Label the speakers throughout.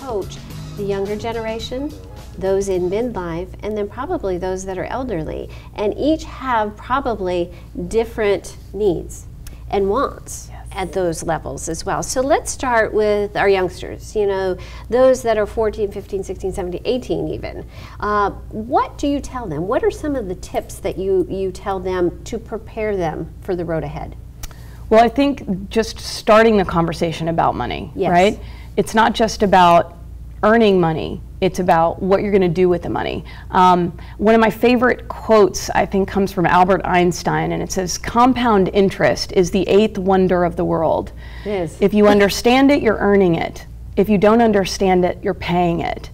Speaker 1: coach the younger generation, those in midlife, and then probably those that are elderly. And each have probably different needs and wants at those levels as well. So let's start with our youngsters, you know, those that are 14, 15, 16, 17, 18 even. What do you tell them? What are some of the tips that you tell them to prepare them for the road ahead?
Speaker 2: Well, I think just starting the conversation about money, right? It's not just about earning money, it's about what you're going to do with the money. One of my favorite quotes, I think, comes from Albert Einstein, and it says, compound interest is the 8th wonder of the world.
Speaker 1: It is.
Speaker 2: If you understand it, you're earning it. If you don't understand it, you're paying it.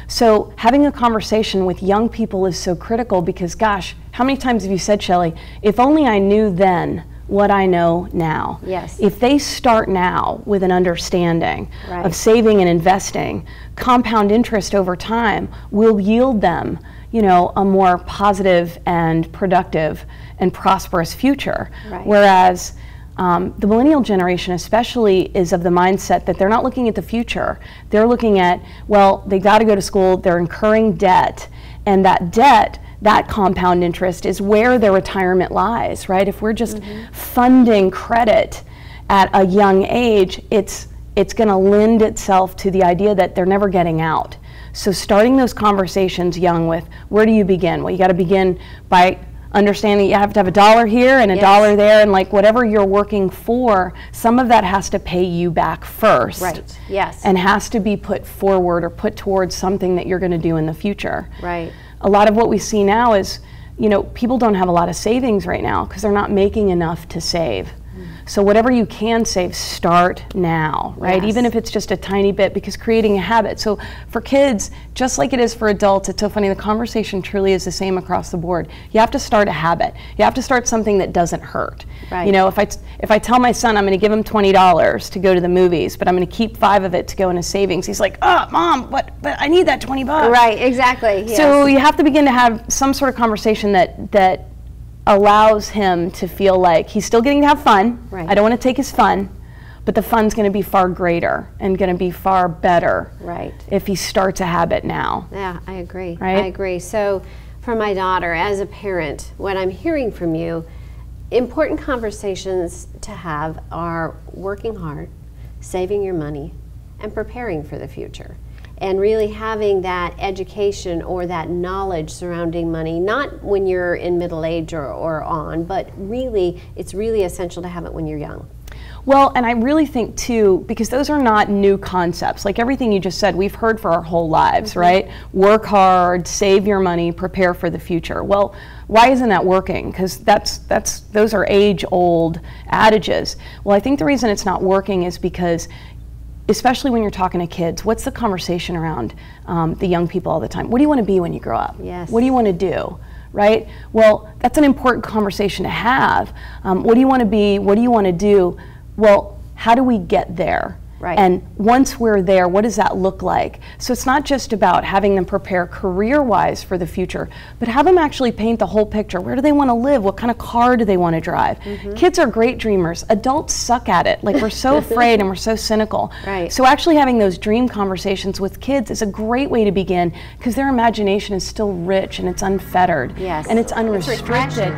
Speaker 2: So having a conversation with young people is so critical because, gosh, how many times have you said, Shelley, if only I knew then what I know now.
Speaker 1: Yes.
Speaker 2: If they start now with an understanding of saving and investing, compound interest over time will yield them, you know, a more positive and productive and prosperous future. Whereas the millennial generation especially is of the mindset that they're not looking at the future. They're looking at, well, they got to go to school, they're incurring debt, and that debt, that compound interest is where their retirement lies, right? If we're just funding credit at a young age, it's going to lend itself to the idea that they're never getting out. So starting those conversations young with, where do you begin? Well, you got to begin by understanding you have to have a dollar here and a dollar there, and like whatever you're working for, some of that has to pay you back first.
Speaker 1: Right, yes.
Speaker 2: And has to be put forward or put towards something that you're going to do in the future.
Speaker 1: Right.
Speaker 2: A lot of what we see now is, you know, people don't have a lot of savings right now because they're not making enough to save. So whatever you can save, start now, right? Even if it's just a tiny bit, because creating a habit. So for kids, just like it is for adults, it's so funny, the conversation truly is the same across the board. You have to start a habit. You have to start something that doesn't hurt. You know, if I tell my son I'm going to give him $20 to go to the movies, but I'm going to keep 5 of it to go into savings, he's like, oh, Mom, but I need that $20.
Speaker 1: Right, exactly. Yes.
Speaker 2: So you have to begin to have some sort of conversation that allows him to feel like he's still getting to have fun. I don't want to take his fun, but the fun's going to be far greater and going to be far better if he starts a habit now.
Speaker 1: Yeah, I agree. I agree. So for my daughter, as a parent, what I'm hearing from you, important conversations to have are working hard, saving your money, and preparing for the future. And really having that education or that knowledge surrounding money, not when you're in middle age or on, but really, it's really essential to have it when you're young.
Speaker 2: Well, and I really think too, because those are not new concepts. Like everything you just said, we've heard for our whole lives, right? Work hard, save your money, prepare for the future. Well, why isn't that working? Because those are age-old adages. Well, I think the reason it's not working is because, especially when you're talking to kids, what's the conversation around the young people all the time? What do you want to be when you grow up? What do you want to do? Right? Well, that's an important conversation to have. What do you want to be? What do you want to do? Well, how do we get there? And once we're there, what does that look like? So it's not just about having them prepare career-wise for the future, but have them actually paint the whole picture. Where do they want to live? What kind of car do they want to drive? Kids are great dreamers. Adults suck at it. Like, we're so afraid and we're so cynical. So actually having those dream conversations with kids is a great way to begin, because their imagination is still rich and it's unfettered and it's unrestricted.